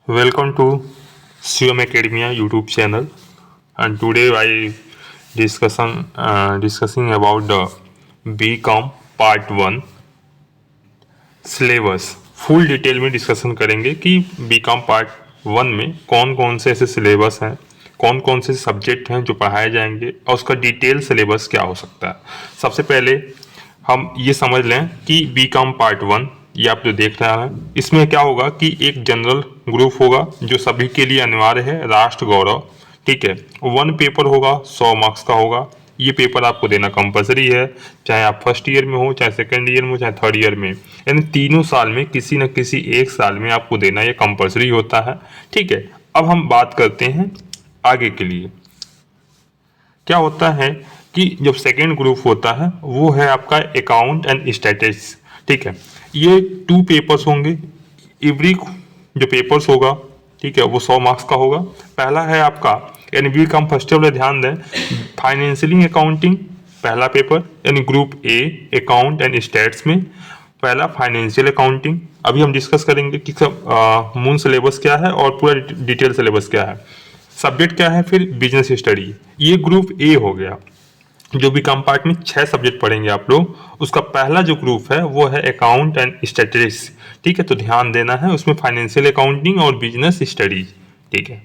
Welcome to CM Academia YouTube channel, and today I discussing about the BCom Part 1 syllabus. Full detail में discussion करेंगे कि BCom part 1 में कौन कौन से ऐसे सिलेबस हैं, कौन कौन से सब्जेक्ट हैं जो पढ़ाए जाएंगे और उसका डिटेल सिलेबस क्या हो सकता है। सबसे पहले हम ये समझ लें कि बीकॉम पार्ट 1 ये आप जो देख रहे हैं इसमें क्या होगा कि एक जनरल ग्रुप होगा जो सभी के लिए अनिवार्य है, राष्ट्र गौरव। ठीक है, 1 पेपर होगा, 100 मार्क्स का होगा। ये पेपर आपको देना कंपलसरी है, चाहे आप फर्स्ट ईयर में हो, चाहे सेकेंड ईयर में हो, चाहे थर्ड ईयर में, यानी तीनों साल में किसी न किसी एक साल में आपको देना ये कंपलसरी होता है। ठीक है, अब हम बात करते हैं आगे के लिए। क्या होता है कि जब सेकेंड ग्रुप होता है वो है आपका अकाउंट एंड स्टैटिस्टिक्स। ठीक है, ये 2 पेपर्स होंगे। एवरी जो पेपर्स होगा, ठीक है, वो 100 मार्क्स का होगा। पहला है आपका, यानी बीकॉम फर्स्ट ईयर में ध्यान दें, फाइनेंशियल अकाउंटिंग पहला पेपर, यानी group A account and stats में पहला फाइनेंशियल अकाउंटिंग। अभी हम डिस्कस करेंगे कि मूल सिलेबस क्या है और पूरा डिटेल सिलेबस क्या है, सब्जेक्ट क्या है। फिर बिजनेस स्टडी, ये ग्रुप ए हो गया। जो बीकॉम पार्ट में 6 सब्जेक्ट पढ़ेंगे आप लोग, उसका पहला जो ग्रुप है वो है अकाउंट एंड स्टैटिस्टिक्स। ठीक है, तो ध्यान देना है, उसमें फाइनेंशियल अकाउंटिंग और बिजनेस स्टडीज। ठीक है,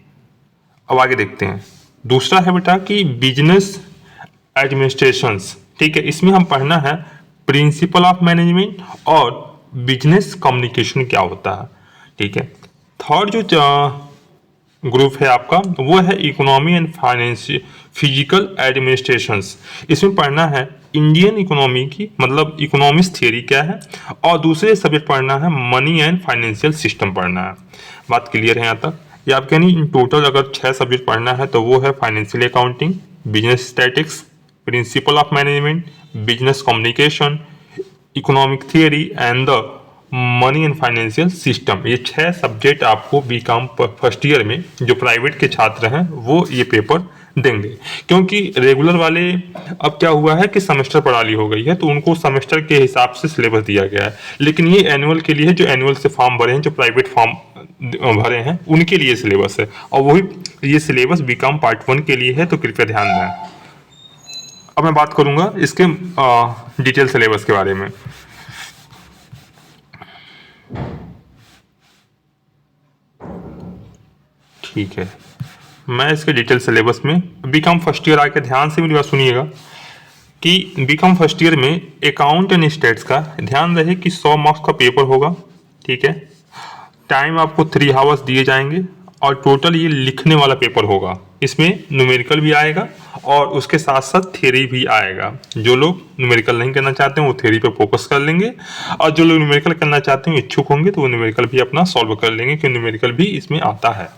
अब आगे देखते हैं। दूसरा है बेटा कि बिजनेस एडमिनिस्ट्रेशंस। ठीक है, इसमें हम पढ़ना है प्रिंसिपल ऑफ मैनेजमेंट और बिजनेस कम्युनिकेशन क्या होता है। ठीक है, थर्ड जो ग्रुप है आपका वो है economy and finance physical administrations. इसमें पढ़ना है इंडियन इकोनॉमी की, मतलब इकोनॉमिक्स थियरी क्या है, और दूसरे सब्जेक्ट पढ़ना है मनी एंड फाइनेंशियल सिस्टम पढ़ना है। बात क्लियर है यहाँ तक? ये आपके नहीं, इन टोटल अगर 6 सब्जेक्ट पढ़ना है तो वो है financial accounting, business statics, principle of management, business communication, economic theory and the money and financial system. ये 6 सब्जेक्ट आपको बीकॉम फर्स्ट ईयर में जो प्राइवेट के छात्र हैं वो ये पेपर देंगे। क्योंकि रेगुलर वाले अब क्या हुआ है कि सेमेस्टर प्रणाली हो गई है, तो उनको सेमेस्टर के हिसाब से सिलेबस दिया गया है। लेकिन ये एनुअल के लिए है, जो एनुअल से फॉर्म भरे हैं, जो प्राइवेट फॉर्म भरे हैं उनके लिए सिलेबस है, और वही ये सिलेबस बीकॉम पार्ट 1 के लिए है, तो कृपया ध्यान दें। अब मैं बात करूंगा इसके डिटेल सिलेबस के बारे में। ठीक है, मैं इसके डिटेल सिलेबस में बीकॉम फर्स्ट ईयर आके ध्यान से मेरी बात सुनिएगा कि बीकॉम फर्स्ट ईयर में अकाउंट एंड स्टेट्स का ध्यान रहे कि 100 मार्क्स का पेपर होगा। ठीक है, टाइम आपको 3 आवर्स दिए जाएंगे और टोटल ये लिखने वाला पेपर होगा। इसमें न्यूमेरिकल भी आएगा और उसके साथ साथ थ्योरी भी आएगा। जो लोग न्यूमेरिकल नहीं करना चाहते हैं वो थ्योरी पे फोकस कर लेंगे, और जो लोग न्यूमेरिकल करना चाहते हैं, इच्छुक होंगे, तो वो न्यूमेरिकल भी अपना सॉल्व कर लेंगे, क्योंकि न्यूमेरिकल भी इसमें आता है।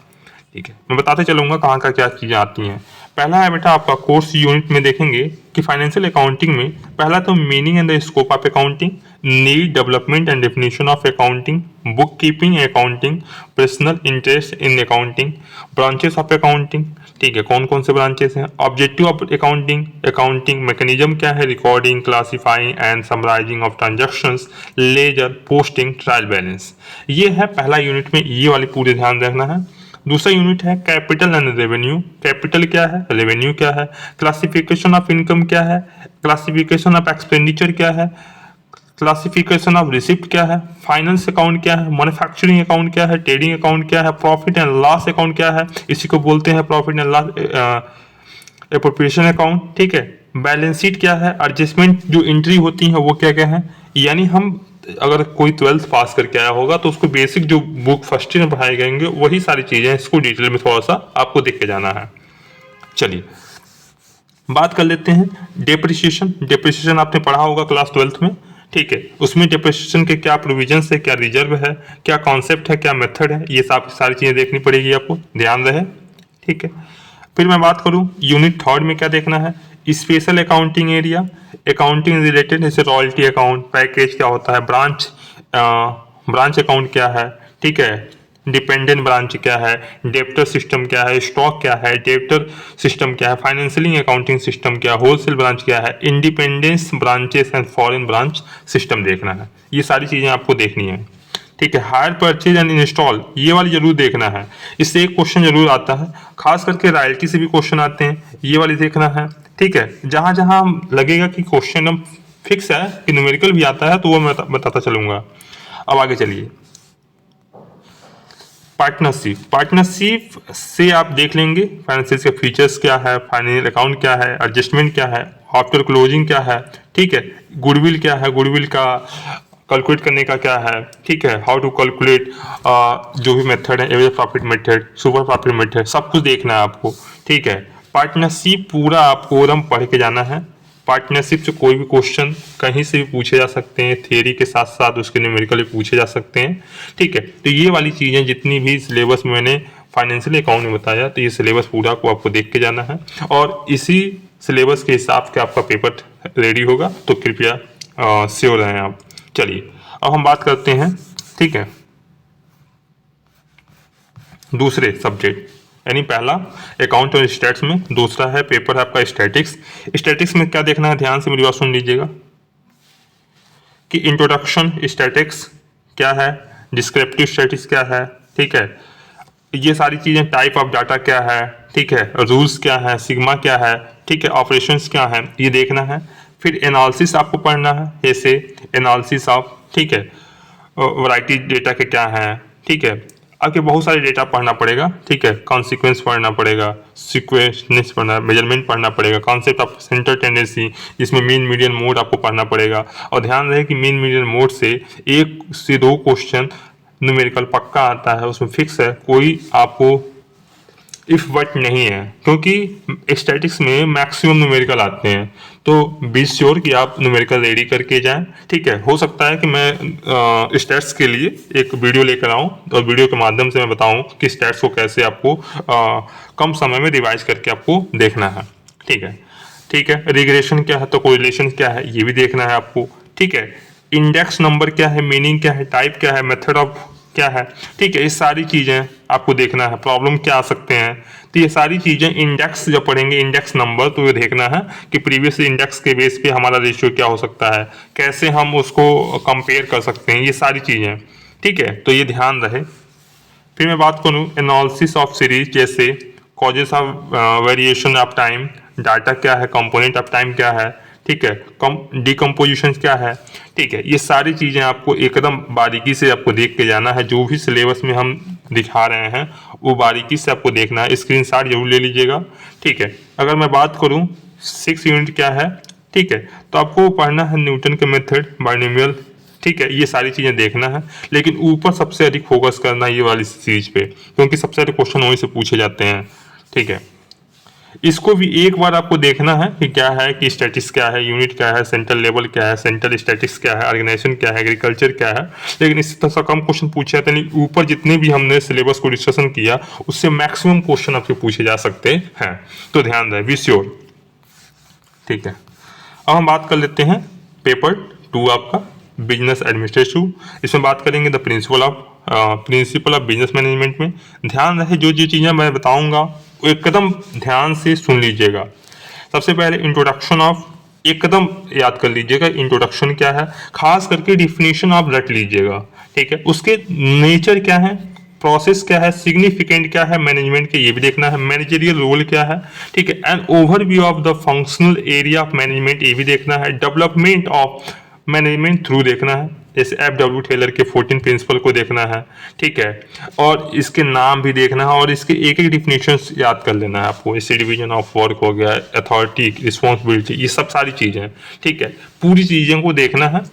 ठीक है, मैं बताते चलूंगा कहाँ का क्या चीज़ें आती हैं। पहला है बेटा आपका कोर्स यूनिट में देखेंगे कि फाइनेंशियल अकाउंटिंग में पहला तो meaning and the scope of accounting, need development and definition of accounting, book keeping accounting, personal interest in accounting, branches of accounting. ठीक है, कौन कौन से ब्रांचेस हैं, objective of accounting, accounting mechanism क्या है, recording, classifying and summarising of transactions, ledger, posting, trial balance. ये है पहला यूनिट में, ये वाली पूरे ध्यान रखना है। दूसरा यूनिट है कैपिटल एंड रेवेन्यू। कैपिटल क्या है, रेवेन्यू क्या है, क्लासिफिकेशन ऑफ इनकम क्या है, क्लासिफिकेशन ऑफ एक्सपेंडिचर क्या है, क्लासिफिकेशन ऑफ रिसिप्ट क्या है, फाइनेंस अकाउंट क्या है, मैन्युफैक्चरिंग अकाउंट क्या है, ट्रेडिंग अकाउंट क्या है, प्रॉफिट एंड लॉस अकाउंट क्या है, इसी को बोलते हैं profit and loss appropriation account. ठीक है, बैलेंस शीट क्या है, एडजस्टमेंट जो एंट्री होती है वो क्या क्या है। यानी हम अगर कोई 12th पास करके आया होगा तो उसको बेसिक जो बुक फर्स्ट ईयर में पढ़ाए जाएंगे वही सारी चीजें, इसको डिटेल में थोड़ा सा आपको देख के जाना है। चलिए बात कर लेते हैं डेप्रिसिएशन। डेप्रिसिएशन आपने पढ़ा होगा क्लास 12th में। ठीक है, उसमें डेप्रिसिएशन के क्या प्रोविजन है, क्या रिजर्व है, क्या कॉन्सेप्ट है, क्या मेथड है, ये सारी चीजें देखनी पड़ेगी आपको, ध्यान रहे। ठीक है, फिर मैं बात करूं यूनिट थर्ड में क्या देखना है, special accounting area, accounting related, जैसे रॉयल्टी अकाउंट, पैकेज क्या होता है, ब्रांच अकाउंट क्या है। ठीक है, डिपेंडेंट ब्रांच क्या है, डेप्टर सिस्टम क्या है, स्टॉक क्या है, डेप्टर सिस्टम क्या है, फाइनेंशियल अकाउंटिंग सिस्टम क्या है, होलसेल ब्रांच क्या है, independence branches and foreign branch system देखना है। ये सारी चीज़ें आपको देखनी है। ठीक है। हायर परचेज एंड इंस्टॉल, ये वाली जरूर देखना है, इससे एक क्वेश्चन जरूर आता है, खास करके रॉयल्टी से भी क्वेश्चन आते हैं, ये वाली देखना है। ठीक है, जहां जहां लगेगा कि क्वेश्चन हम फिक्स है कि न्यूमेरिकल भी आता है तो वो मैं बताता चलूंगा। अब आगे चलिए, पार्टनरशिप। पार्टनरशिप से आप देख लेंगे फाइनेंशियल के फीचर्स क्या है, फाइनेंशियल अकाउंट क्या है, एडजस्टमेंट क्या है, आफ्टर क्लोजिंग क्या है, ठीक है, गुडविल क्या है, गुडविल का कैलकुलेट करने का क्या है, ठीक है, हाउ टू कैलकुलेट जो भी मेथड है, average profit method, super profit method, सब कुछ देखना है आपको। ठीक है, पार्टनरशिप पूरा आपको एकदम पढ़ के जाना है। पार्टनरशिप से कोई भी क्वेश्चन कहीं से भी पूछे जा सकते हैं, थियरी के साथ साथ उसके न्यूमेरिकल भी पूछे जा सकते हैं। ठीक है, तो ये वाली चीज़ें जितनी भी सिलेबस में मैंने फाइनेंशियल अकाउंट में बताया, तो ये सिलेबस पूरा को आपको देख के जाना है और इसी सिलेबस के हिसाब से आपका पेपर रेडी होगा, तो कृपया श्योर रहें आप। चलिए अब हम बात करते हैं, ठीक है, दूसरे सब्जेक्ट, यानी पहला अकाउंट और स्टैट्स में, दूसरा है पेपर है आपका स्टैटिक्स। स्टैटिक्स में क्या देखना है, ध्यान से मेरी बात सुन लीजिएगा कि इंट्रोडक्शन स्टैटिक्स क्या है, डिस्क्रिप्टिव स्टैटिक्स क्या है, ठीक है, ये सारी चीज़ें, टाइप ऑफ डाटा क्या है, ठीक है, रूल्स क्या है, सिग्मा क्या है, ठीक है, ऑपरेशंस क्या है, ये देखना है। फिर एनालिसिस आपको पढ़ना है, जैसे एनालिसिस ऑफ, ठीक है, वैरायटी डेटा के क्या है, ठीक है, आपके बहुत सारे डेटा पढ़ना पड़ेगा, ठीक है, कॉन्सिक्वेंस पढ़ना पड़ेगा, सीक्वेंस पढ़ना, मेजरमेंट पढ़ना पड़ेगा, कॉन्सेप्ट ऑफ सेंटर टेंडेंसी, जिसमें मीन मीडियन मोड आपको पढ़ना पड़ेगा। और ध्यान रहे कि मीन मीडियन मोड से 1 से 2 क्वेश्चन न्यूमेरिकल पक्का आता है, उसमें फिक्स है, कोई आपको इफ बट नहीं है, क्योंकि स्टैटिक्स में मैक्सिमम न्यूमेरिकल आते हैं, तो बी श्योर कि आप न्यूमेरिकल रेडी करके जाएं। ठीक है, हो सकता है कि मैं स्टैट्स के लिए एक वीडियो लेकर आऊं और वीडियो के माध्यम से मैं बताऊं कि स्टैट्स को कैसे आपको कम समय में रिवाइज करके आपको देखना है। ठीक है, ठीक है, रिग्रेशन क्या है, तो कोरिलेशन क्या है, ये भी देखना है आपको। ठीक है, इंडेक्स नंबर क्या है, मीनिंग क्या है, टाइप क्या है, मेथड ऑफ क्या है, ठीक है, ये सारी चीज़ें आपको देखना है। प्रॉब्लम क्या आ सकते हैं, तो ये सारी चीज़ें इंडेक्स जब पढ़ेंगे, इंडेक्स नंबर, तो ये देखना है कि प्रीवियस इंडेक्स के बेस पे हमारा रेशियो क्या हो सकता है, कैसे हम उसको कंपेयर कर सकते हैं, ये सारी चीज़ें। ठीक है, तो ये ध्यान रहे। फिर मैं बात करूँ एनालिसिस ऑफ सीरीज, जैसे causes of variation of time, data क्या है, कंपोनेंट ऑफ टाइम क्या है, ठीक है, डिकम्पोजिशन क्या है, ठीक है, ये सारी चीज़ें आपको एकदम बारीकी से आपको देख के जाना है। जो भी सिलेबस में हम दिखा रहे हैं वो बारीकी से आपको देखना है, स्क्रीनशॉट जरूर ले लीजिएगा। ठीक है, अगर मैं बात करूँ 6 यूनिट क्या है, ठीक है, तो आपको पढ़ना है न्यूटन के मेथड, बाइनोमियल, ठीक है, ये सारी चीज़ें देखना है, लेकिन ऊपर सबसे अधिक फोकस करना है ये वाली चीज़ पे, क्योंकि सबसे अधिक क्वेश्चन वहीं से पूछे जाते हैं। ठीक है, इसको भी एक बार आपको देखना है कि क्या है, कि स्टैटिक्स क्या है, यूनिट क्या है, सेंट्रल लेवल क्या है, सेंट्रल स्टैटिक्स क्या है, ऑर्गेनाइजेशन क्या है, एग्रीकल्चर क्या है, लेकिन इससे थोड़ा कम क्वेश्चन पूछे जाते हैं। ऊपर जितने भी हमने सिलेबस को डिस्कशन किया उससे मैक्सिमम क्वेश्चन आपसे पूछे जा सकते हैं, तो ध्यान रहे, बी श्योर। ठीक है, अब हम बात कर लेते हैं पेपर 2 आपका बिजनेस एडमिनिस्ट्रेटिव। इसमें बात करेंगे the principle of business management में। ध्यान रहे, जो जो चीज़ें मैं बताऊंगा वो एकदम ध्यान से सुन लीजिएगा। सबसे पहले इंट्रोडक्शन ऑफ, एकदम याद कर लीजिएगा इंट्रोडक्शन क्या है, खास करके डिफिनीशन आप रट लीजिएगा। ठीक है, उसके नेचर क्या है, प्रोसेस क्या है, सिग्निफिकेंट क्या है मैनेजमेंट के, ये भी देखना है, मैनेजरियल रोल क्या है, ठीक है, and overview of the functional area of management, ये भी देखना है, डेवलपमेंट ऑफ मैनेजमेंट थ्रू देखना है, जैसे F.W. टेलर के 14 प्रिंसिपल को देखना है। ठीक है, और इसके नाम भी देखना है और इसके एक एक डिफिनेशंस याद कर लेना है आपको, जैसे डिवीजन ऑफ वर्क हो गया, अथॉरिटी, रिस्पॉन्सिबिलिटी, ये सब सारी चीज़ें। ठीक है, पूरी चीज़ों को देखना है।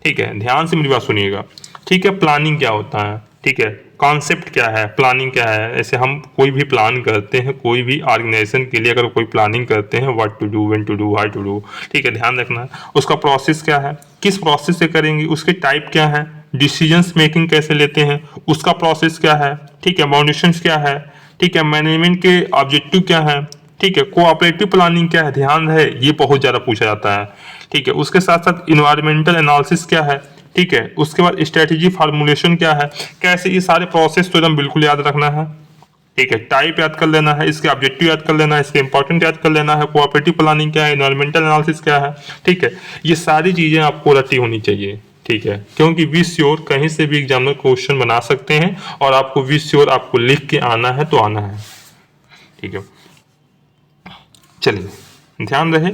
ठीक है, ध्यान से मेरी बात सुनिएगा। ठीक है, प्लानिंग क्या होता है, ठीक है, कॉन्सेप्ट क्या है, प्लानिंग क्या है, ऐसे हम कोई भी प्लान करते हैं, कोई भी ऑर्गेनाइजेशन के लिए अगर कोई प्लानिंग करते हैं, what to do, when to do, how to do, ठीक है, ध्यान रखना है। उसका प्रोसेस क्या है, किस प्रोसेस से करेंगे, उसके टाइप क्या है, डिसीजंस मेकिंग कैसे लेते हैं, उसका प्रोसेस क्या है, ठीक है, फाउंडेशंस क्या है, ठीक है, मैनेजमेंट के ऑब्जेक्टिव क्या है, ठीक है, कोऑपरेटिव प्लानिंग क्या है, ध्यान है, ये बहुत ज़्यादा पूछा जाता है। ठीक है, उसके साथ साथ इन्वायरमेंटल एनालिसिस क्या है, ठीक है, उसके बाद स्ट्रेटेजी फार्मूलेशन क्या है, कैसे, ये सारे प्रोसेस तो एकदम बिल्कुल याद रखना है। ठीक है, टाइप याद कर लेना है, इसके ऑब्जेक्टिव याद कर लेना है, इसके इंपॉर्टेंट याद कर लेना है, कोऑपरेटिव प्लानिंग क्या है, एनवायरमेंटल एनालिसिस क्या है। ठीक है, ये सारी चीज़ें आपको रटी होनी चाहिए। ठीक है, क्योंकि बी श्योर कहीं से भी एग्जामिनर क्वेश्चन बना सकते हैं और आपको बी श्योर आपको लिख के आना है तो आना है। ठीक है, चलिए ध्यान रहे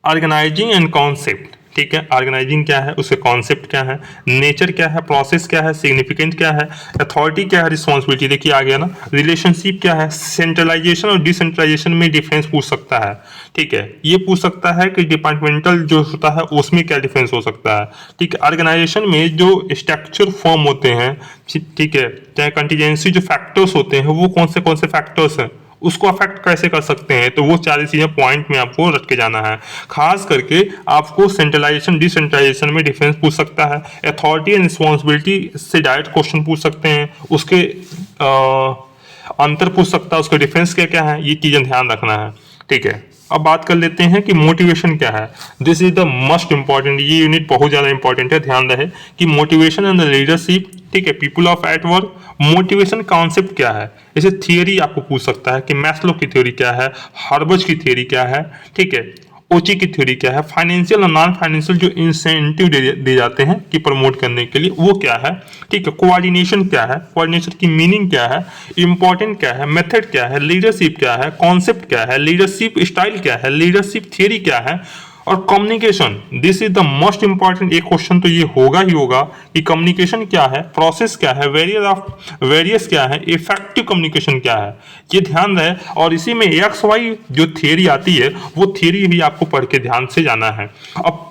ऑर्गेनाइजिंग एंड कॉन्सेप्ट। ठीक है, ऑर्गेनाइजिंग क्या है, उसके कॉन्सेप्ट क्या है, नेचर क्या है, प्रोसेस क्या है, सिग्निफिकेंट क्या है, अथॉरिटी क्या है, रिस्पॉन्सिबिलिटी देखिए आ गया ना, रिलेशनशिप क्या है, सेंट्रलाइजेशन और डिसेंट्रलाइजेशन में डिफरेंस पूछ सकता है। ठीक है, ये पूछ सकता है कि डिपार्टमेंटल जो होता है उसमें क्या डिफरेंस हो सकता है। ठीक है, ऑर्गेनाइजेशन में जो स्ट्रक्चर फॉर्म होते हैं, ठीक है, चाहे कंटीजेंसी जो फैक्टर्स होते हैं वो कौन से फैक्टर्स हैं, उसको अफेक्ट कैसे कर सकते हैं, तो वो सारी चीजें पॉइंट में आपको रख के जाना है। खास करके आपको सेंट्रलाइजेशन डिसेंट्रलाइजेशन में डिफरेंस पूछ सकता है, अथॉरिटी एंड रिस्पॉन्सिबिलिटी से डायरेक्ट क्वेश्चन पूछ सकते हैं, उसके अंतर पूछ सकता है, उसका डिफरेंस क्या क्या है, ये चीजें ध्यान रखना है। ठीक है, अब बात कर लेते हैं कि मोटिवेशन क्या है। This is the most important, ये यूनिट बहुत ज्यादा इंपॉर्टेंट है, ध्यान रहे कि मोटिवेशन एंड द लीडरशिप। ठीक है, people of at work, motivation concept क्या है, जैसे थियरी आपको पूछ सकता है कि मैस्लो की थ्योरी क्या है, हार्बर्ज की थ्योरी क्या है, ठीक है, ओची की थ्योरी क्या है, फाइनेंशियल और नॉन फाइनेंशियल जो इंसेंटिव दे जाते हैं कि प्रमोट करने के लिए वो क्या है। ठीक है, कोऑर्डिनेशन क्या है, कोऑर्डिनेशन की मीनिंग क्या है, इंपॉर्टेंट क्या है, मेथड क्या है, लीडरशिप क्या है, कॉन्सेप्ट क्या है, लीडरशिप स्टाइल क्या है, लीडरशिप थियरी क्या है, और communication. This is the most important, एक क्वेश्चन तो ये होगा ही होगा कि कम्युनिकेशन क्या है, प्रोसेस क्या है, वेरियस क्या है, इफेक्टिव कम्युनिकेशन क्या है, ये ध्यान रहे। और इसी में एक्स वाई जो थियरी आती है वो थियरी भी आपको पढ़ के ध्यान से जाना है। अब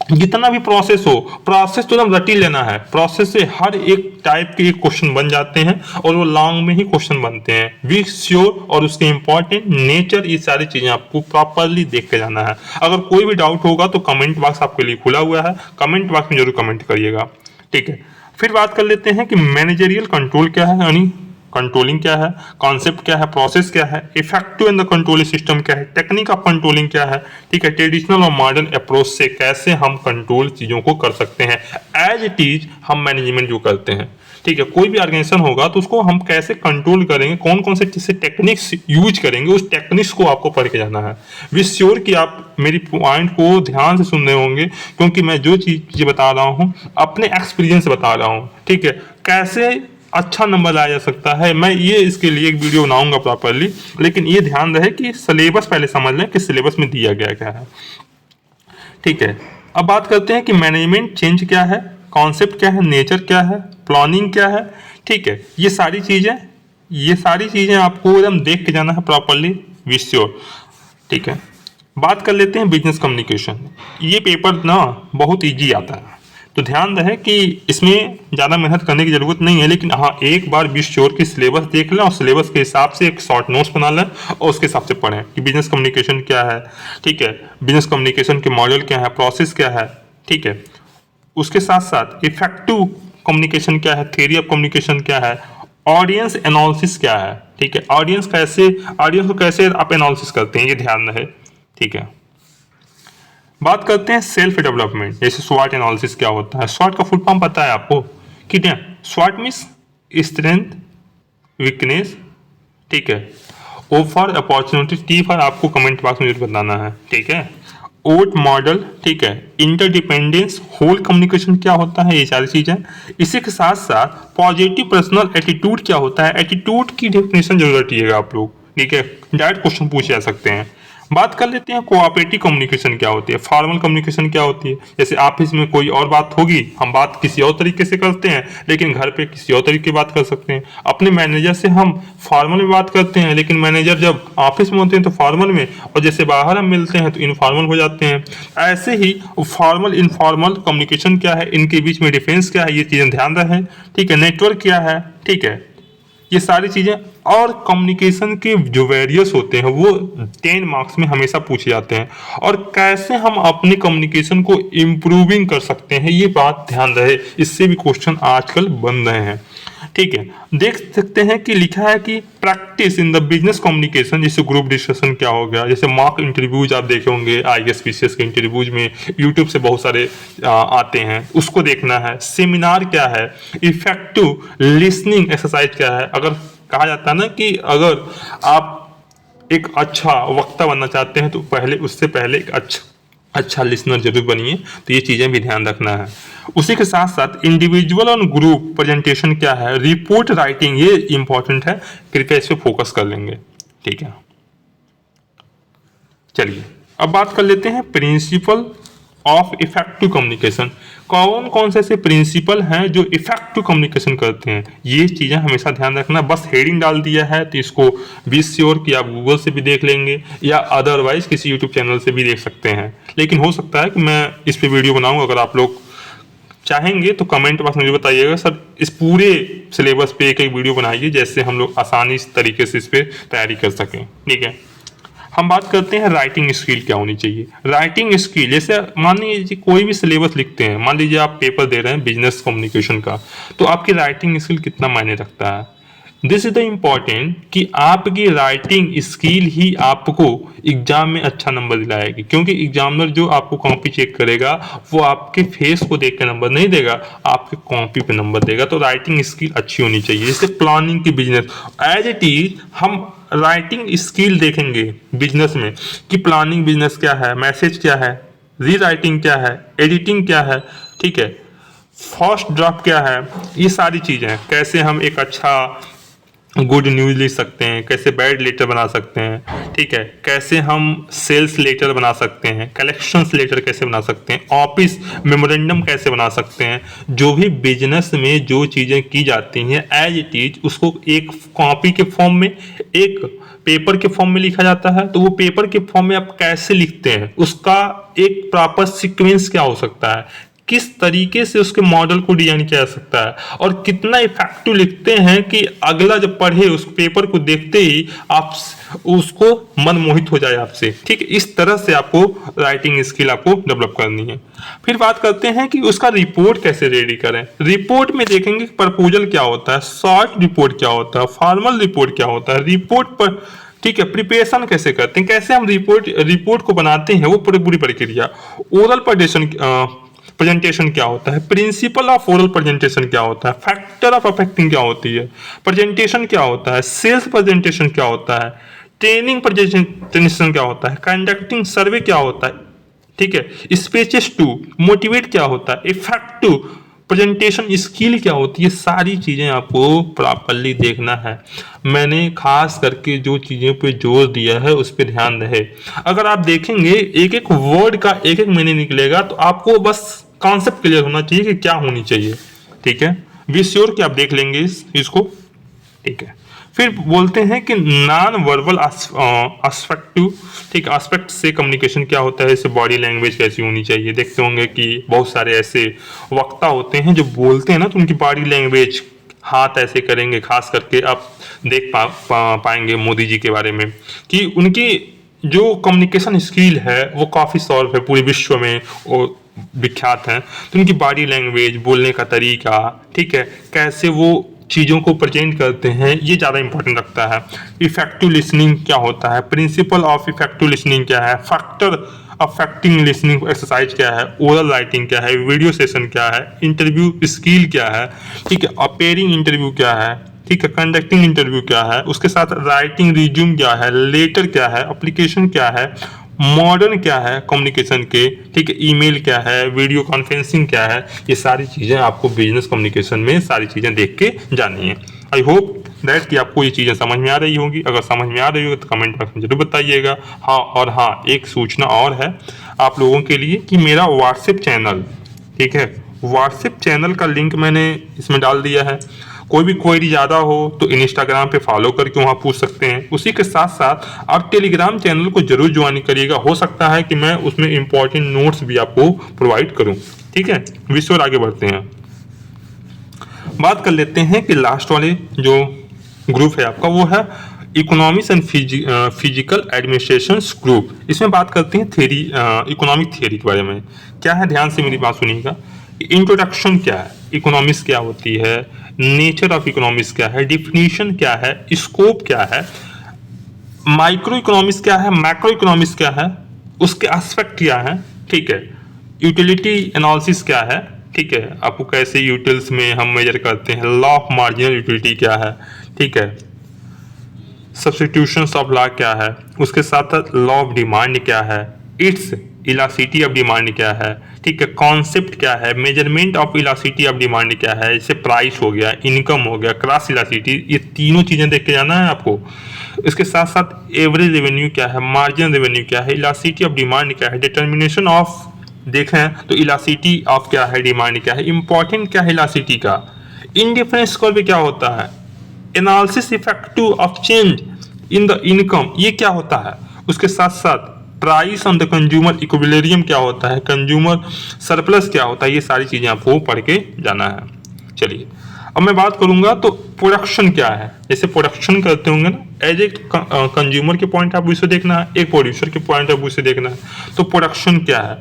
जितना भी प्रोसेस हो, प्रोसेस तो एकदम रटी लेना है, प्रोसेस से हर एक टाइप के क्वेश्चन बन जाते हैं और वो लॉन्ग में ही क्वेश्चन बनते हैं। बी श्योर और उसके इंपॉर्टेंट नेचर, ये सारी चीजें आपको प्रॉपरली देख के जाना है। अगर कोई भी डाउट होगा तो कमेंट बॉक्स आपके लिए खुला हुआ है, कमेंट बॉक्स में जरूर कमेंट करिएगा। ठीक है, फिर बात कर लेते हैं कि मैनेजरियल कंट्रोल क्या है, यानी कंट्रोलिंग क्या है, कॉन्सेप्ट क्या है, प्रोसेस क्या है, effective and the controlling system क्या है, टेक्निक ऑफ कंट्रोलिंग क्या है। ठीक है, ट्रेडिशनल और मॉडर्न अप्रोच से कैसे हम कंट्रोल चीजों को कर सकते हैं एज इट इज हम मैनेजमेंट जो करते हैं। ठीक है, कोई भी ऑर्गेनाइजेशन होगा तो उसको हम कैसे कंट्रोल करेंगे, कौन कौन से टेक्निक्स यूज करेंगे, उस टेक्निक्स को आपको पढ़ के जाना है। बी श्योर कि आप मेरी पॉइंट को ध्यान से सुन रहे होंगे, क्योंकि मैं जो चीज बता रहा हूँ अपने एक्सपीरियंस से बता रहा हूँ। ठीक है, कैसे अच्छा नंबर लाया जा सकता है, मैं ये इसके लिए एक वीडियो बनाऊंगा प्रॉपरली, लेकिन ये ध्यान रहे कि सिलेबस पहले समझ लें कि सिलेबस में दिया गया क्या है। ठीक है, अब बात करते हैं कि मैनेजमेंट चेंज क्या है, कॉन्सेप्ट क्या है, नेचर क्या है, प्लानिंग क्या है। ठीक है, ये सारी चीजें आपको एकदम देख के जाना है प्रॉपरली, बी श्योर। ठीक है, बात कर लेते हैं बिजनेस कम्युनिकेशन। ये पेपर ना बहुत ईजी आता है, तो ध्यान रहे कि इसमें ज़्यादा मेहनत करने की ज़रूरत नहीं है, लेकिन हाँ एक बार बी श्योर की सिलेबस देख लें और सिलेबस के हिसाब से एक शॉर्ट नोट्स बना लें और उसके हिसाब से पढ़ें कि बिजनेस कम्युनिकेशन क्या है। ठीक है, बिजनेस कम्युनिकेशन के मॉडल क्या है, प्रोसेस क्या है। ठीक है, उसके साथ साथ इफेक्टिव कम्युनिकेशन क्या है, थ्योरी ऑफ कम्युनिकेशन क्या है, ऑडियंस एनालिसिस क्या है। ठीक है, ऑडियंस को कैसे आप एनालिसिस करते हैं, ये ध्यान रहे। ठीक है, बात करते हैं सेल्फ डेवलपमेंट, जैसे स्वॉट एनालिसिस क्या होता है। स्वॉट का फुल फॉर्म पता है आपको, कितना? स्वॉट मीन्स स्ट्रेंथ, वीकनेस। ठीक है, O for opportunity, T for आपको कमेंट बॉक्स में जरूर बताना है। ठीक है, ओट मॉडल। ठीक है, इंटरडिपेंडेंस, होल कम्युनिकेशन क्या होता है, ये सारी चीजें। इसी के साथ साथ पॉजिटिव पर्सनल एटीट्यूड क्या होता है, एटीट्यूड की डेफिनेशन जरूर रखिएगा आप लोग। ठीक है, डायरेक्ट क्वेश्चन पूछे जा सकते हैं। बात कर लेते हैं कोऑपरेटिव कम्युनिकेशन क्या होती है, फॉर्मल कम्युनिकेशन क्या होती है। जैसे ऑफिस में कोई और बात होगी, हम बात किसी और तरीके से करते हैं, लेकिन घर पे किसी और तरीके की बात कर सकते हैं। अपने मैनेजर से हम फॉर्मल में बात करते हैं, लेकिन मैनेजर जब ऑफिस में होते हैं तो फॉर्मल में, और जैसे बाहर हम मिलते हैं तो इनफॉर्मल हो जाते हैं। ऐसे ही फॉर्मल इनफॉर्मल कम्युनिकेशन क्या है, इनके बीच में डिफरेंस क्या है, ये चीज़ें ध्यान रखें। ठीक है, नेटवर्क क्या है। ठीक है, ये सारी चीजें और कम्युनिकेशन के जो वेरियस होते हैं वो 10 मार्क्स में हमेशा पूछे जाते हैं, और कैसे हम अपने कम्युनिकेशन को इम्प्रूविंग कर सकते हैं, ये बात ध्यान रहे, इससे भी क्वेश्चन आजकल बन रहे हैं। ठीक है, देख सकते हैं कि लिखा है कि practice in the business communication, जैसे ग्रुप डिस्कशन क्या हो गया, जैसे मॉक इंटरव्यूज आप देखे होंगे, IAS PCS के इंटरव्यूज में यूट्यूब से बहुत सारे आते हैं, उसको देखना है। सेमिनार क्या है, इफेक्टिव लिसनिंग एक्सरसाइज क्या है। अगर कहा जाता है ना कि अगर आप एक अच्छा वक्ता बनना चाहते हैं तो उससे पहले एक अच्छा अच्छा लिसनर जरूर बनिए। तो ये चीज़ें भी ध्यान रखना है। उसी के साथ साथ इंडिविजुअल और ग्रुप प्रेजेंटेशन क्या है, रिपोर्ट राइटिंग, ये इंपॉर्टेंट है, कृपया इस पे फोकस कर लेंगे। ठीक है, चलिए अब बात कर लेते हैं प्रिंसिपल ऑफ इफेक्टिव कम्युनिकेशन। कौन कौन से ऐसे प्रिंसिपल हैं जो इफेक्टिव कम्युनिकेशन करते हैं, ये चीज़ें हमेशा ध्यान रखना। बस हेडिंग डाल दिया है तो इसको बी श्योर कि आप गूगल से भी देख लेंगे या अदरवाइज किसी यूट्यूब चैनल से भी देख सकते हैं। लेकिन हो सकता है कि मैं इस पे वीडियो बनाऊँ, अगर आप लोग चाहेंगे तो कमेंट बॉक्स में मुझे बताइएगा सर इस पूरे सिलेबस पे एक एक वीडियो बनाइए, जैसे हम लोग आसानी तरीके से इस पर तैयारी कर सकें। ठीक है, हम बात करते हैं राइटिंग स्किल क्या होनी चाहिए। राइटिंग स्किल जैसे मान लीजिए कोई भी सिलेबस लिखते हैं, मान लीजिए आप पेपर दे रहे हैं बिजनेस कम्युनिकेशन का, तो आपकी राइटिंग स्किल कितना मायने रखता है। दिस इज द इम्पॉर्टेंट कि आपकी राइटिंग स्किल ही आपको एग्जाम में अच्छा नंबर दिलाएगी, क्योंकि एग्जामिनर जो आपको कॉपी चेक करेगा वो आपके फेस को देख कर नंबर नहीं देगा, आपके कॉपी पे नंबर देगा। तो राइटिंग स्किल अच्छी होनी चाहिए। जैसे प्लानिंग की बिजनेस एज इट इज हम राइटिंग स्किल देखेंगे बिजनेस में कि प्लानिंग बिजनेस क्या है, मैसेज क्या है, री राइटिंग क्या है, एडिटिंग क्या है, ठीक है, फर्स्ट ड्राफ्ट क्या है, ये सारी चीज़ें कैसे हम एक अच्छा गुड न्यूज़ लिख सकते हैं, कैसे बैड लेटर बना सकते हैं, ठीक है, कैसे हम सेल्स लेटर बना सकते हैं, कलेक्शंस लेटर कैसे बना सकते हैं, ऑफिस मेमोरेंडम कैसे बना सकते हैं। जो भी बिजनेस में जो चीज़ें की जाती हैं एज इट इज उसको एक कॉपी के फॉर्म में, एक पेपर के फॉर्म में लिखा जाता है। तो वो पेपर के फॉर्म में आप कैसे लिखते हैं, उसका एक प्रॉपर सीक्वेंस क्या हो सकता है, किस तरीके से उसके मॉडल को डिजाइन किया जा सकता है, और कितना इफेक्टिव लिखते हैं कि अगला जब पढ़े उस पेपर को देखते ही आप उसको मन मोहित हो जाए आपसे। ठीक है, इस तरह से आपको राइटिंग स्किल आपको डेवलप करनी है। फिर बात करते हैं कि उसका रिपोर्ट कैसे रेडी करें। रिपोर्ट में देखेंगे प्रपोजल क्या होता है, शॉर्ट रिपोर्ट क्या होता है, फॉर्मल रिपोर्ट क्या होता है, रिपोर्ट पर ठीक है प्रिपरेशन कैसे करते हैं, कैसे हम रिपोर्ट को बनाते हैं, वो पूरी प्रक्रिया। ओरल प्रेजेंटेशन क्या होता है, प्रिंसिपल ऑफ ओरल प्रेजेंटेशन क्या होता है, फैक्टर ऑफ अफेक्टिंग क्या होती है, प्रेजेंटेशन क्या होता है, सेल्स प्रेजेंटेशन क्या होता है, ट्रेनिंग प्रेजेंटेशन क्या होता है, कंडक्टिंग सर्वे क्या होता है, ठीक है, स्पीचेस टू मोटिवेट क्या होता है, इफेक्टिव प्रेजेंटेशन स्किल क्या होती है। सारी चीज़ें आपको प्रॉपरली देखना है। मैंने खास करके जो चीज़ों पे जोर दिया है उस पर ध्यान रहे। अगर आप देखेंगे एक एक वर्ड का एक एक मीनिंग निकलेगा, तो आपको बस कॉन्सेप्ट क्लियर होना चाहिए कि क्या होनी चाहिए। ठीक है, बी श्योर कि आप देख लेंगे इसको। ठीक है, फिर बोलते हैं कि नॉन वर्बल एस्पेक्टिव, ठीक, एस्पेक्ट से कम्युनिकेशन क्या होता है, जैसे बॉडी लैंग्वेज कैसी होनी चाहिए। देखते होंगे कि बहुत सारे ऐसे वक्ता होते हैं जो बोलते हैं ना, तो उनकी बॉडी लैंग्वेज, हाथ ऐसे करेंगे, खास करके आप देख पाएंगे मोदी जी के बारे में कि उनकी जो कम्युनिकेशन स्किल है वो काफ़ी सॉल्व है, पूरे विश्व में और विख्यात हैं। तो उनकी बॉडी लैंग्वेज, बोलने का तरीका, ठीक है, कैसे वो चीज़ों को प्रेजेंट करते हैं, ये ज़्यादा इंपॉर्टेंट रखता है। इफेक्टिव लिसनिंग क्या होता है, प्रिंसिपल ऑफ इफेक्टिव लिसनिंग क्या है, फैक्टर अफेक्टिंग लिसनिंग एक्सरसाइज क्या है, ओरल राइटिंग क्या है, वीडियो सेशन क्या है, इंटरव्यू स्किल क्या है, ठीक है, अपेयरिंग इंटरव्यू क्या है, ठीक है, कंडक्टिंग इंटरव्यू क्या है, उसके साथ राइटिंग रिज्यूम क्या है, लेटर क्या है, एप्लीकेशन क्या है, मॉडर्न क्या है कम्युनिकेशन के, ठीक है, ईमेल क्या है, वीडियो कॉन्फ्रेंसिंग क्या है। ये सारी चीज़ें आपको बिजनेस कम्युनिकेशन में सारी चीज़ें देख के जानी है। आई होप दैट कि आपको ये चीज़ें समझ में आ रही होंगी। अगर समझ में आ रही हो तो कमेंट बॉक्स में जरूर बताइएगा। हाँ, और हाँ, एक सूचना और है आप लोगों के लिए कि मेरा व्हाट्सएप चैनल, ठीक है, व्हाट्सएप चैनल का लिंक मैंने इसमें डाल दिया है। कोई भी क्वेरी ज़्यादा हो तो इंस्टाग्राम पे फॉलो करके वहाँ पूछ सकते हैं। उसी के साथ साथ आप टेलीग्राम चैनल को जरूर ज्वाइन करिएगा। हो सकता है कि मैं उसमें इंपॉर्टेंट नोट्स भी आपको प्रोवाइड करूँ। ठीक है, विश्व आगे बढ़ते हैं। बात कर लेते हैं कि लास्ट वाले जो ग्रुप है आपका वो है economics and physical administration group. इसमें बात करते हैं थ्योरी, इकोनॉमिक थ्योरी के बारे में। क्या है, ध्यान से मेरी बात सुनिएगा। इंट्रोडक्शन क्या है, इकोनॉमिक्स क्या होती है, नेचर ऑफ इकोनॉमिक्स क्या है, डिफिनीशन क्या है, स्कोप क्या है, माइक्रो इकोनॉमिक्स क्या है, मैक्रो इकोनॉमिक्स क्या है, उसके एस्पेक्ट क्या है, ठीक है, यूटिलिटी एनालिसिस क्या है, ठीक है, आपको कैसे यूटिल्स में हम मेजर करते हैं, लॉ ऑफ मार्जिनल यूटिलिटी क्या है, ठीक है, सब्स्टिट्यूशंस ऑफ लॉ क्या है, उसके साथ साथ लॉ ऑफ डिमांड क्या है, इट्स इलास्टिसिटी ऑफ डिमांड क्या है, ठीक है, कॉन्सेप्ट क्या है, measurement of elasticity of demand क्या है, जैसे प्राइस हो गया, इनकम हो गया, क्रॉस इलास्टिसिटी, ये तीनों चीज़ें देख के जाना है आपको। इसके साथ साथ एवरेज रेवेन्यू क्या है, मार्जिनल रेवेन्यू क्या है, इलास्टिसिटी ऑफ डिमांड क्या है, डिटर्मिनेशन ऑफ देखें तो इलास्टिसिटी ऑफ क्या है, डिमांड क्या है, इंपॉर्टेंट क्या है इलास्टिसिटी का, इंडिफरेंस स्कोर भी क्या होता है, analysis effective of change in the income ये क्या होता है, उसके साथ साथ price on the consumer equilibrium क्या होता है, कंज्यूमर सरप्लस क्या होता है, ये सारी चीजें आपको पढ़ के जाना है। चलिए अब मैं बात करूंगा तो प्रोडक्शन क्या है, जैसे प्रोडक्शन करते होंगे ना, एज ए कंज्यूमर के पॉइंट ऑफ व्यू से देखना है, एक प्रोड्यूसर के पॉइंट ऑफ व्यू से देखना है। तो प्रोडक्शन क्या है,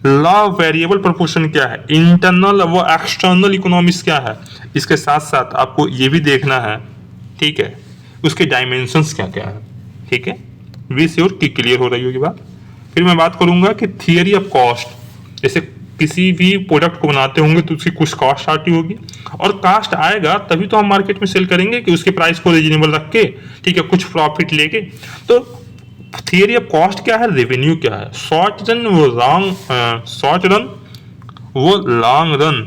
लॉ वेरिएबल प्रोपोर्शन क्या है, इंटरनल व एक्सटर्नल इकोनॉमिक्स क्या है, इसके साथ साथ आपको ये भी देखना है, ठीक है, उसके डायमेंशंस क्या क्या है, ठीक है, वी श्योर कि क्लियर हो रही होगी बात। फिर मैं बात करूंगा कि थियरी ऑफ कॉस्ट, जैसे किसी भी प्रोडक्ट को बनाते होंगे तो उसकी कुछ कॉस्ट आती होगी, और कॉस्ट आएगा तभी तो हम मार्केट में सेल करेंगे कि उसके प्राइस को रीजनेबल रख के, ठीक है, कुछ प्रॉफिट लेके। तो थियरी ऑफ कॉस्ट क्या है, रेवेन्यू क्या है, शॉर्ट रन वो लॉन्ग रन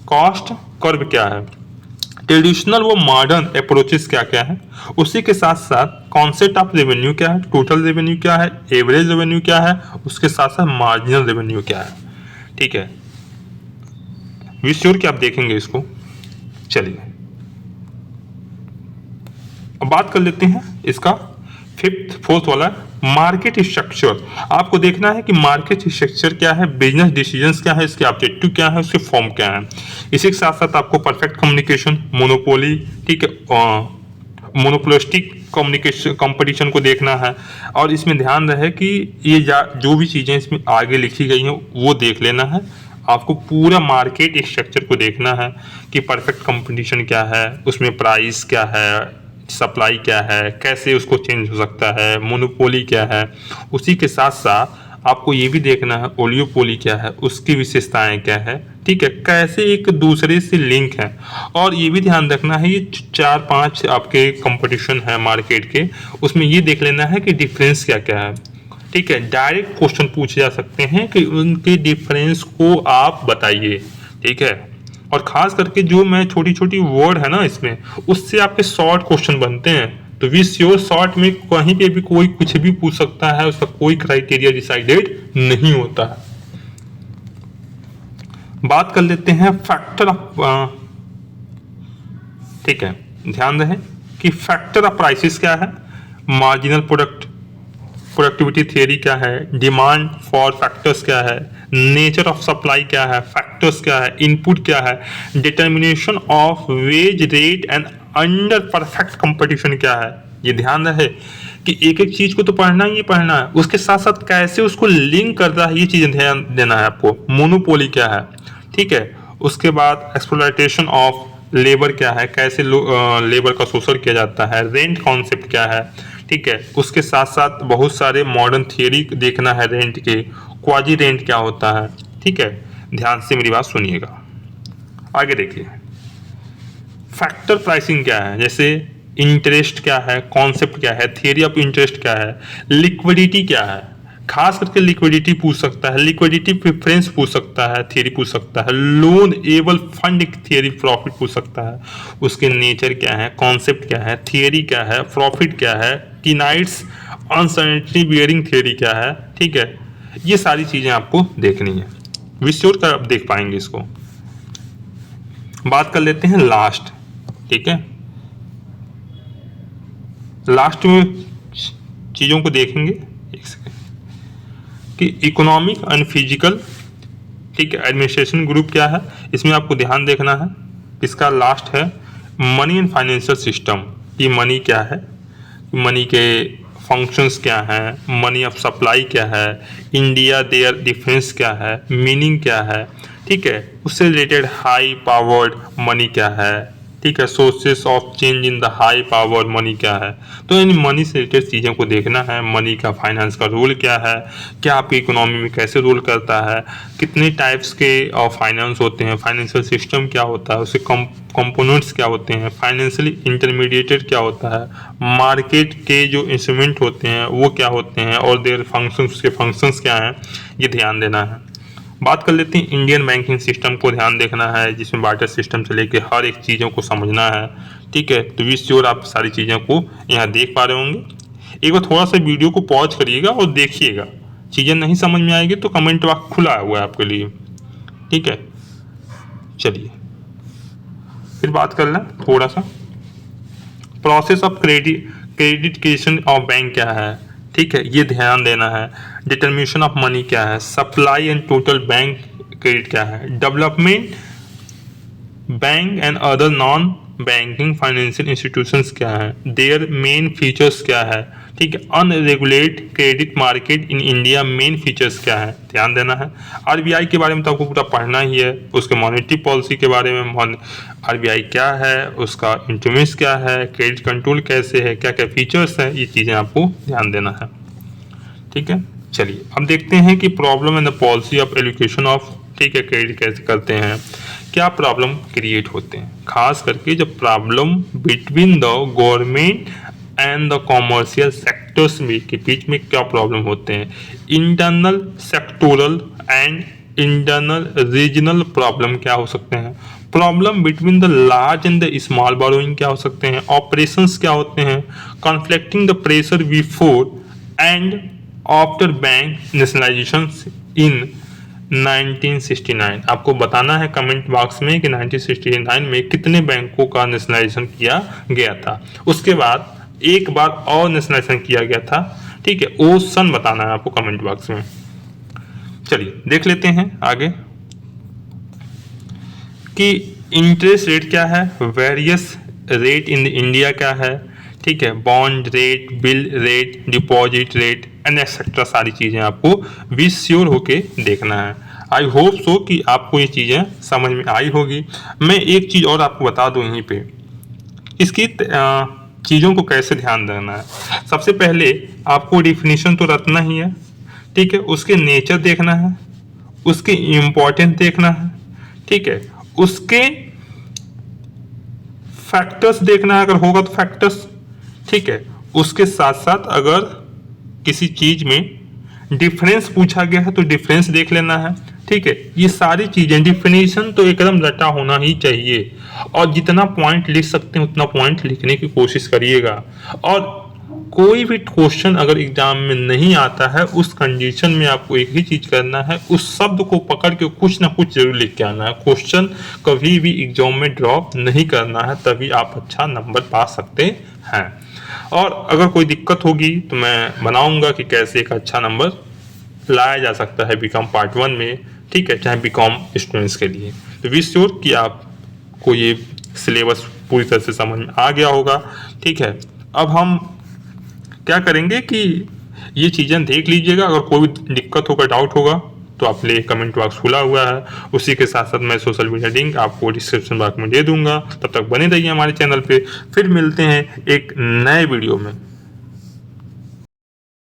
कॉस्ट कर्व क्या है, ट्रेडिशनल वो मॉडर्न अप्रोचेस क्या क्या है, उसी के साथ साथ कॉन्सेप्ट ऑफ रेवेन्यू क्या है, टोटल रेवेन्यू क्या है, एवरेज रेवेन्यू क्या है, उसके साथ साथ मार्जिनल रेवेन्यू क्या है, ठीक है, वी श्योर कि आप देखेंगे इसको। चलिए अब बात कर लेते हैं इसका फोर्थ वाला मार्केट स्ट्रक्चर। आपको देखना है कि मार्केट स्ट्रक्चर क्या है, बिजनेस डिसीजंस क्या है, इसके ऑब्जेक्टिव क्या है, उसके फॉर्म क्या है। इसी के साथ साथ आपको परफेक्ट कम्युनिकेशन, मोनोपोली, ठीक है, मोनोपोलिस्टिक कम्युनिकेशन कंपटीशन को देखना है, और इसमें ध्यान रहे कि ये जो भी चीज़ें इसमें आगे लिखी गई हैं वो देख लेना है। आपको पूरा मार्केट स्ट्रक्चर को देखना है कि परफेक्ट कंपटीशन क्या है, उसमें प्राइस क्या है, सप्लाई क्या है, कैसे उसको चेंज हो सकता है, मोनोपोली क्या है। उसी के साथ साथ आपको ये भी देखना है ओलियोपोली क्या है, उसकी विशेषताएं क्या है, ठीक है, कैसे एक दूसरे से लिंक है। और ये भी ध्यान रखना है ये 4-5 आपके कंपटीशन है मार्केट के, उसमें ये देख लेना है कि डिफरेंस क्या क्या है, ठीक है। डायरेक्ट क्वेश्चन पूछे जा सकते हैं कि उनके डिफरेंस को आप बताइए, ठीक है। और खास करके जो मैं छोटी छोटी वर्ड है ना इसमें, उससे आपके शॉर्ट क्वेश्चन बनते हैं। तो वी श्योर शॉर्ट में कहीं पे भी कोई कुछ भी पूछ सकता है, उसका कोई क्राइटेरिया डिसाइडेड नहीं होता है। बात कर लेते हैं फैक्टर ऑफ, ठीक है, ध्यान रहे कि फैक्टर ऑफ प्राइसेस क्या है, मार्जिनल प्रोडक्टिविटी थियरी क्या है, डिमांड फॉर फैक्टर्स क्या है, नेचर ऑफ सप्लाई क्या है, फैक्टर्स क्या है, इनपुट क्या है, determination of wage rate and under perfect competition क्या है। ये ध्यान रहे कि एक एक चीज को तो पढ़ना ही पढ़ना है, उसके साथ साथ कैसे उसको लिंक कर रहा है ये चीजें ध्यान देना है आपको। मोनोपोली क्या है, ठीक है, उसके बाद एक्सप्लॉयटेशन ऑफ लेबर क्या है, कैसे लेबर का शोषण किया जाता है, रेंट कॉन्सेप्ट क्या है, ठीक है। उसके साथ साथ बहुत सारे मॉडर्न थियरी देखना है रेंट के, क्वाजी रेंट क्या होता है, ठीक है। ध्यान से मेरी बात सुनिएगा, आगे देखिए। फैक्टर प्राइसिंग क्या है, जैसे इंटरेस्ट क्या है, कॉन्सेप्ट क्या है, थियरी ऑफ इंटरेस्ट क्या है, लिक्विडिटी क्या है, खास करके लिक्विडिटी पूछ सकता है, लिक्विडिटी प्रेफरेंस पूछ सकता है, थियरी पूछ सकता है, loan able fund theory profit पूछ सकता है, उसके नेचर क्या है, कॉन्सेप्ट क्या है, थियरी क्या है, प्रॉफिट क्या है, कीनाइट्स अनसर्टेनिटी बियरिंग थियरी क्या है, ठीक है। ये सारी चीजें आपको देखनी है, विश्योर कर आप देख पाएंगे इसको। बात कर लेते हैं लास्ट, ठीक है, लास्ट में चीजों को देखेंगे। एक सेकेंड, कि इकोनॉमिक एंड फिजिकल, ठीक है, एडमिनिस्ट्रेशन ग्रुप क्या है, इसमें आपको ध्यान देखना है। इसका लास्ट है मनी एंड फाइनेंशियल सिस्टम, ये मनी क्या है, मनी के फंक्शंस क्या हैं, मनी ऑफ सप्लाई क्या है, इंडिया देयर डिफरेंस क्या है, मीनिंग क्या है, ठीक है, उससे रिलेटेड हाई पावर्ड मनी क्या है, ठीक है, sources of change in the high power money क्या है, तो इन मनी से रिलेटेड चीज़ों को देखना है। मनी का फाइनेंस का रोल क्या है, क्या आपकी इकोनॉमी में कैसे रोल करता है, कितने टाइप्स के फाइनेंस होते हैं, फाइनेंशियल सिस्टम क्या होता है, उसके कंपोनेंट्स क्या होते हैं, फाइनेंशियली इंटरमीडिएटेड क्या होता है, मार्केट के जो इंस्ट्रूमेंट होते हैं वो क्या होते हैं और देयर फंक्शंस, उसके फंक्शंस क्या हैं, ये ध्यान देना है। बात कर लेते हैं इंडियन बैंकिंग सिस्टम को ध्यान देखना है, जिसमें बार्टर सिस्टम से लेके हर एक चीज़ों को समझना है। ठीक है, तो विश श्योर आप सारी चीज़ों को यहाँ देख पा रहे होंगे। एक बार थोड़ा सा वीडियो को पॉज करिएगा और देखिएगा, चीज़ें नहीं समझ में आएगी तो कमेंट बॉक्स खुला हुआ है आपके लिए। ठीक है, चलिए फिर बात कर लें थोड़ा सा। प्रोसेस ऑफ क्रेडिटिकेशन ऑफ बैंक क्या है, ठीक है, ये ध्यान देना है। डिटर्मिनेशन ऑफ मनी क्या है, supply and total bank credit क्या है, development bank and other non banking financial institutions क्या है, देयर मेन फीचर्स क्या है, ठीक है, unregulated credit market in India main features क्या है, ध्यान देना है। आरबीआई के बारे में तो आपको पूरा पढ़ना ही है, उसके मॉनेटरी पॉलिसी के बारे में, आरबीआई क्या है, उसका इंस्ट्रूमेंट्स क्या है, क्रेडिट कंट्रोल कैसे है, क्या क्या फीचर्स है, ये चीज़ें आपको ध्यान देना है। ठीक है, चलिए अब देखते हैं कि problem and the policy of allocation of, ठीक है, क्रेडिट कैसे करते हैं, क्या प्रॉब्लम क्रिएट होते हैं, खास करके जब problem between the government and the commercial sectors में के बीच में क्या प्रॉब्लम होते हैं, internal sectoral and internal regional problem क्या हो सकते हैं, problem between the large and the small borrowing क्या हो सकते हैं, ऑपरेशंस क्या होते हैं, conflicting the pressure before and after bank nationalisation in 1969। आपको बताना है कमेंट बॉक्स में कि 1969 में कितने बैंकों का नेशनलाइजेशन किया गया था, उसके बाद एक बार और नेशनलाइजेशन किया गया था। ठीक है, वो सन बताना है आपको कमेंट बॉक्स में। चलिए देख लेते हैं आगे कि इंटरेस्ट रेट क्या है, वेरियस रेट इन इंडिया क्या है, ठीक है, bond rate, bill rate, deposit rate and etcetera, सारी चीज़ें आपको बी श्योर होके देखना है। आई होप सो कि आपको ये चीज़ें समझ में आई होगी। मैं एक चीज़ और आपको बता दूं यहीं पे, इसकी चीज़ों को कैसे ध्यान देना है। सबसे पहले आपको डिफिनीशन तो रखना ही है, ठीक है, उसके नेचर देखना है, उसके इम्पोर्टेंस देखना है, ठीक है, उसके फैक्टर्स देखना है अगर होगा तो फैक्टर्स, ठीक है, उसके साथ साथ अगर किसी चीज में डिफरेंस पूछा गया है तो डिफरेंस देख लेना है। ठीक है, ये सारी चीजें, डिफिनेशन तो एकदम रटा होना ही चाहिए, और जितना पॉइंट लिख सकते हैं उतना पॉइंट लिखने की कोशिश करिएगा। और कोई भी क्वेश्चन अगर एग्जाम में नहीं आता है, उस कंडीशन में आपको एक ही चीज करना है, उस शब्द को पकड़ के कुछ ना कुछ जरूर लिख के आना है। क्वेश्चन कभी भी एग्जाम में ड्रॉप नहीं करना है, तभी आप अच्छा नंबर पा सकते हैं। और अगर कोई दिक्कत होगी तो मैं बनाऊंगा कि कैसे एक अच्छा नंबर लाया जा सकता है बीकॉम पार्ट 1 में, ठीक है, चाहे बीकॉम स्टूडेंट्स के लिए। तो बी श्योर कि आपको ये सिलेबस पूरी तरह से समझ में आ गया होगा। ठीक है, अब हम क्या करेंगे कि ये चीज़ें देख लीजिएगा, अगर कोई भी दिक्कत होगा, डाउट होगा तो आप लिए कमेंट बॉक्स खुला हुआ है। उसी के साथ साथ मैं सोशल मीडिया लिंक आपको डिस्क्रिप्शन बॉक्स में दे दूंगा। तब तक बने रहिए हमारे चैनल पे, फिर मिलते हैं एक नए वीडियो में।